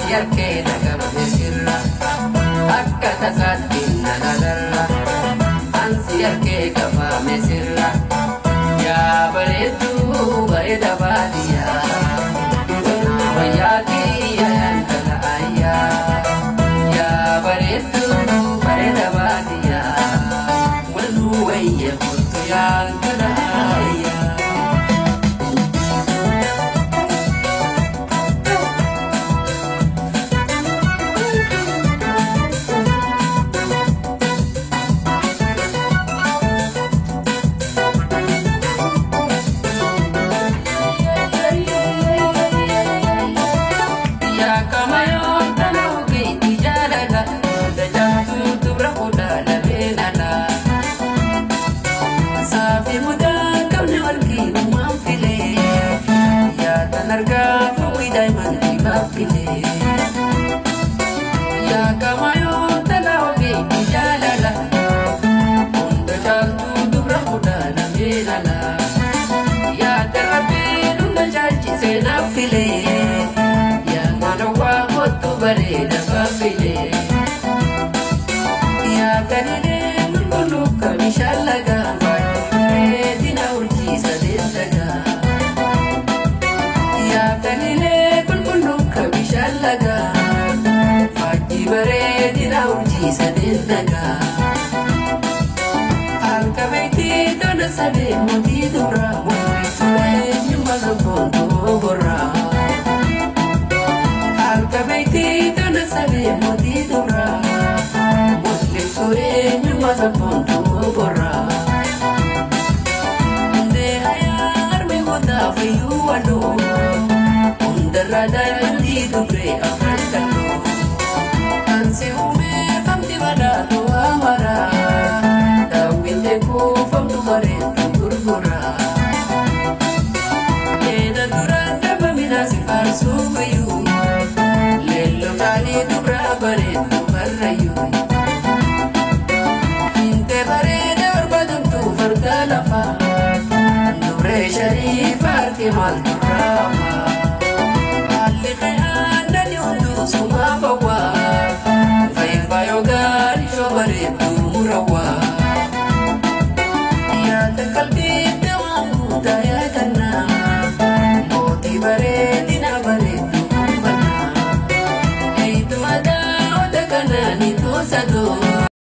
Yarke daga mesirra akka tasaddinna nadarra ansi yarke kafa mesirra ya baretu bareda badiya wayaki yan kala ayya ya baretu bareda badiya walu wayya kutu yan kala ayya narga fui diamond di bafile ya kamayo talawi jalala unda jaltu dubra kuda na melala ya terapi unda jalchi se nafile ya manawa hotu bare na bafile ya kanine mululu kamishalaga dina urji sadelaga Tanile kulkulu kabishalaga Fati baredina uji sadelaga Alkabeiti dona sabe moti dura Sore nyumba zaponto borra Alkabeiti dona sabe moti dura Sore nyumba zaponto borra Nde hayar me goda fayu walo Rada mandi dubre afrantalo Anse ume famti bada to amara Dawinde ko famtu bare turgura Eda duranda bamina sifar subayu Lello tali dubra bare barayu Inte bare darbadum tu fardalafa Dubre sharifar ke mal turama Suma bawa, fai gari shobare tumurawa. Ya terkalbi dewamu daya kana, moti bare dina bare tumana. Itu ada oda kana ni to sado,